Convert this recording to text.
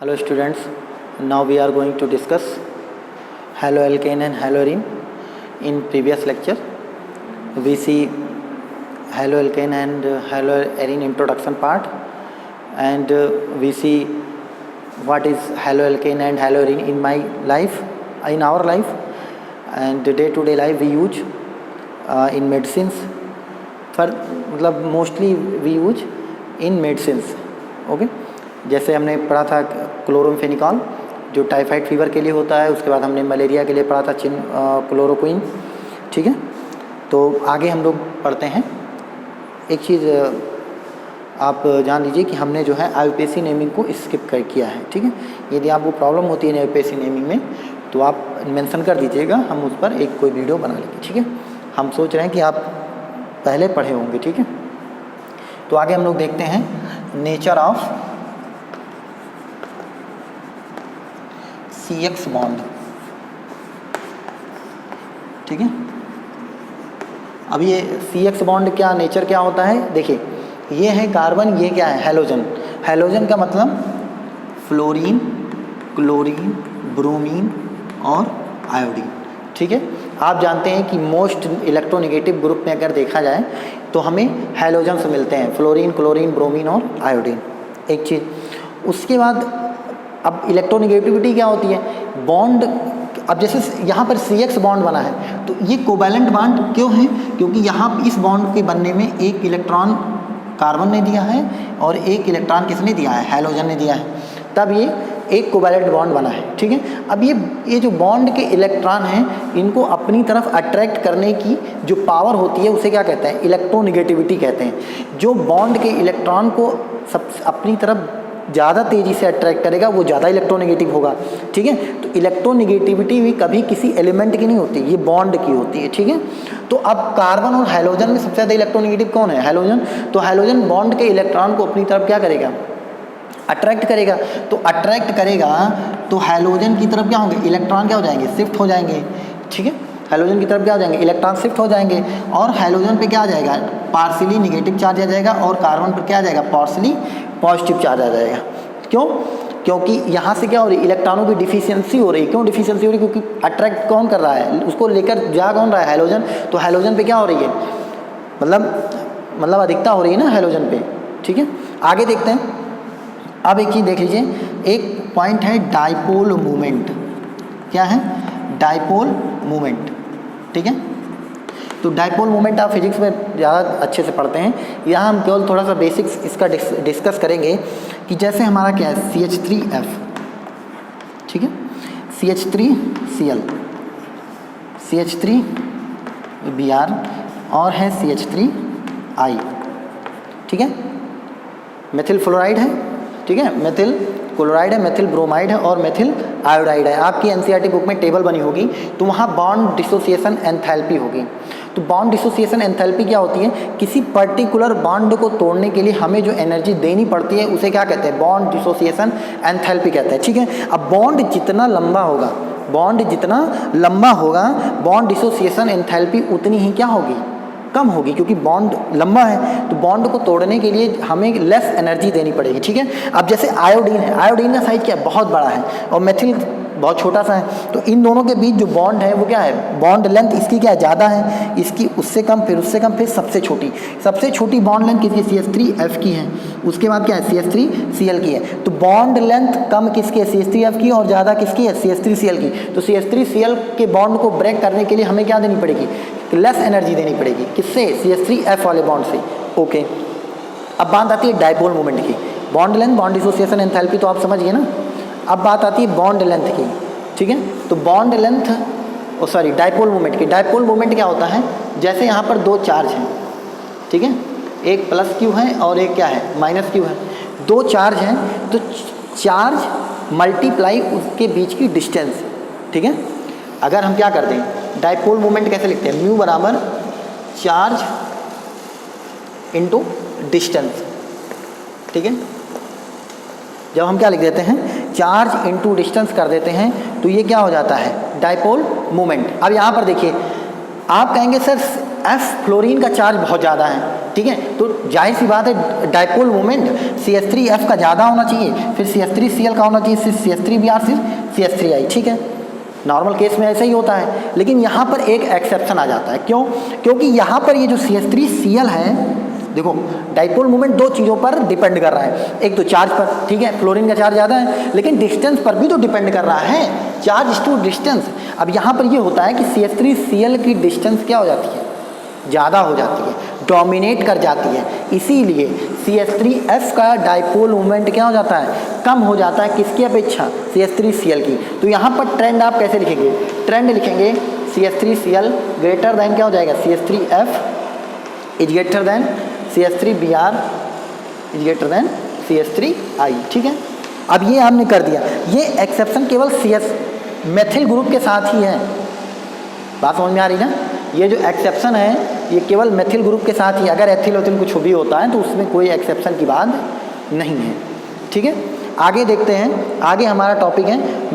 Hello students, now we are going to discuss haloalkane and haloarine. In previous lecture we see haloalkane and haloarine introduction part, and we see what is haloalkane and haloarine in our life, and day to day life we use in medicines. For मतलब mostly we use in medicines. Okay जैसे हमने पढ़ा था क्लोरोमफेनिकॉल जो typhoid fever के लिए होता है, उसके बाद हमने मलेरिया के लिए पढ़ा था क्लोरोक्विन। ठीक है, तो आगे हम लोग पढ़ते हैं। एक चीज़ आप जान लीजिए कि हमने जो है आईयूपीएसी नेमिंग को स्किप किया है। ठीक है, यदि आपको प्रॉब्लम होती है आईयूपीएसी नेमिंग में तो आप मेंशन कर दीजिएगा, हम उस पर एक कोई वीडियो बना लेंगे। ठीक है, हम सोच रहे हैं कि आप पहले पढ़े होंगे। ठीक है, तो आगे हम लोग देखते हैं नेचर ऑफ CX बॉन्ड। ठीक है, अब ये CX बॉन्ड क्या नेचर क्या होता है, देखिए ये है कार्बन, ये क्या है हैलोजन। हैलोजन का मतलब फ्लोरीन, क्लोरीन, ब्रोमीन और आयोडीन। ठीक है, आप जानते हैं कि मोस्ट इलेक्ट्रोनेगेटिव ग्रुप में अगर देखा जाए तो हमें हैलोजन्स मिलते हैं, फ्लोरीन, क्लोरीन, ब्रोमीन और आयोडीन। एक चीज़, उसके बाद अब इलेक्ट्रोनेगेटिविटी क्या होती है, बॉन्ड। अब जैसे यहाँ पर CX बॉन्ड बना है तो ये कोवैलेंट बॉन्ड क्यों है, क्योंकि यहाँ इस बॉन्ड के बनने में एक इलेक्ट्रॉन कार्बन ने दिया है और एक इलेक्ट्रॉन किसने दिया है, हैलोजन ने दिया है, तब ये एक कोवैलेंट बॉन्ड बना है। ठीक है, अब ये जो बॉन्ड के इलेक्ट्रॉन हैं इनको अपनी तरफ अट्रैक्ट करने की जो पावर होती है उसे क्या कहते हैं, इलेक्ट्रोनेगेटिविटी कहते हैं। जो बॉन्ड के इलेक्ट्रॉन को सब अपनी तरफ ज़्यादा तेज़ी से अट्रैक्ट करेगा वो ज़्यादा इलेक्ट्रोनेगेटिव होगा। ठीक है, तो इलेक्ट्रोनेगेटिविटी भी कभी किसी एलिमेंट की नहीं होती, ये बॉन्ड की होती है। ठीक है, तो अब कार्बन और हैलोजन में सबसे ज़्यादा इलेक्ट्रोनेगेटिव कौन है, हैलोजन। तो हैलोजन बॉन्ड के इलेक्ट्रॉन को अपनी तरफ क्या करेगा, अट्रैक्ट करेगा। तो अट्रैक्ट करेगा तो हैलोजन की तरफ क्या होंगे, इलेक्ट्रॉन क्या हो जाएंगे, शिफ्ट हो जाएंगे। ठीक है, हैलोजन की तरफ क्या हो जाएंगे, इलेक्ट्रॉन शिफ्ट हो जाएंगे, और हैलोजन पे क्या आ जाएगा, पार्शियली नेगेटिव चार्ज आ जाएगा, और कार्बन पर क्या आ जाएगा, पार्शियली पॉजिटिव चार्ज आ जाएगा। क्यों, क्योंकि यहाँ से क्या हो रही है, इलेक्ट्रॉनों की डिफिशियंसी हो रही है। क्यों डिफिशियंसी हो रही है, क्योंकि अट्रैक्ट कौन कर रहा है, उसको लेकर जा कौन रहा है, हैलोजन। तो हैलोजन पे क्या हो रही है, मतलब अधिकता हो रही है ना हैलोजन पे। ठीक है, आगे देखते हैं। अब एक चीज़ देख लीजिए, एक पॉइंट है डाइपोल मूवमेंट। क्या है, डाइपोल मूवमेंट। ठीक है, तो डाइपोल मूवमेंट आप फिजिक्स में ज़्यादा अच्छे से पढ़ते हैं, यहाँ हम केवल थोड़ा सा बेसिक्स इसका डिस्कस करेंगे कि जैसे हमारा क्या है CH3F। ठीक है, CH3Cl, CH3Br और है CH3I। ठीक है, मेथिल फ्लोराइड है। ठीक है, मेथिल क्लोराइड है, मेथिल ब्रोमाइड है और मेथिल आयोडाइड है। आपकी NCERT बुक में टेबल बनी होगी तो वहाँ बॉन्ड डिसोसिएशन एंथैल्पी होगी। तो बॉन्ड डिसोसिएशन एंथैल्पी क्या होती है, किसी पर्टिकुलर बॉन्ड को तोड़ने के लिए हमें जो एनर्जी देनी पड़ती है उसे क्या कहते हैं, बॉन्ड डिसोसिएशन एंथैल्पी कहते हैं। ठीक है, अब बॉन्ड जितना लंबा होगा, बॉन्ड डिसोसिएशन एंथैल्पी उतनी ही क्या होगी, कम होगी, क्योंकि बॉन्ड लंबा है तो बॉन्ड को तोड़ने के लिए हमें लेस एनर्जी देनी पड़ेगी। ठीक है, अब जैसे आयोडीन है, आयोडीन का साइज क्या है, बहुत बड़ा है, और मेथिल बहुत छोटा सा है। तो इन दोनों के बीच जो बॉन्ड है वो क्या है, बॉन्ड लेंथ इसकी क्या है, ज़्यादा है, इसकी उससे कम, फिर उससे कम, फिर सबसे छोटी बॉन्ड लेंथ किसकी, CH3F की है। उसके बाद क्या है, CH3Cl की है। तो बॉन्ड लेंथ कम किसकी है, CH3F की, और ज़्यादा किसकी है, CH3Cl की। तो CH3Cl के बॉन्ड को ब्रेक करने के लिए हमें क्या देनी पड़ेगी, लेस एनर्जी देनी पड़ेगी। किससे, CH3F वाले बॉन्ड से। ओके, अब बात आती है डाइपोल मोमेंट की। Bond length, bond dissociation enthalpy तो आप समझिए ना। अब बात आती है बॉन्ड लेंथ की। ठीक है, तो बॉन्ड लेंथ डाइपोल मोमेंट की। डाइपोल मोमेंट क्या होता है, जैसे यहाँ पर दो चार्ज हैं। ठीक है, एक प्लस क्यू है और एक क्या है, माइनस क्यू है। दो चार्ज हैं तो चार्ज मल्टीप्लाई उसके बीच की डिस्टेंस। ठीक है, अगर हम क्या कर दें, डाइपोल मोमेंट कैसे लिखते हैं, म्यू बराबर चार्ज इनटू डिस्टेंस। ठीक है, जब हम क्या लिख देते हैं, चार्ज इनटू डिस्टेंस कर देते हैं तो ये क्या हो जाता है, डाइपोल मोमेंट। अब यहाँ पर देखिए, आप कहेंगे सर F फ्लोरीन का चार्ज बहुत ज़्यादा है, ठीक है। तो जाहिर सी बात है डाइपोल मोमेंट CH3F का ज़्यादा होना चाहिए, फिर CH3Cl का होना चाहिए, फिर CH3Br, फिर CH3I, ठीक है। नॉर्मल केस में ऐसा ही होता है, लेकिन यहाँ पर एक एक्सेप्शन आ जाता है। क्यों? क्योंकि यहाँ पर ये जो CH3Cl है, देखो डाइपोल मोमेंट दो चीज़ों पर डिपेंड कर रहा है, एक तो चार्ज पर, ठीक है, फ्लोरीन का चार्ज ज़्यादा है, लेकिन डिस्टेंस पर भी तो डिपेंड कर रहा है, चार्ज टू डिस्टेंस। अब यहाँ पर ये होता है कि CH3Cl की डिस्टेंस क्या हो जाती है, ज़्यादा हो जाती है, डोमिनेट कर जाती है, इसीलिए CH3F का डाइपोल मोमेंट क्या हो जाता है, कम हो जाता है, किसकी अपेक्षा, CH3Cl की। तो यहाँ पर ट्रेंड आप कैसे लिखेंगे, ट्रेंड लिखेंगे CH3Cl ग्रेटर देन क्या हो जाएगा, CH3F is greater than CH3Br is greater than CH3I, ठीक है। अब ये आपने कर दिया, ये एक्सेप्शन केवल मेथिल ग्रुप के साथ ही है, बात समझ में आ रही ना। ये जो एक्सेप्शन है ये केवल मेथिल ग्रुप के साथ ही, अगर एथिल ओथिल कुछ भी होता है तो उसमें कोई एक्सेप्शन की बात नहीं है, ठीक है। आगे देखते हैं, आगे हमारा टॉपिक है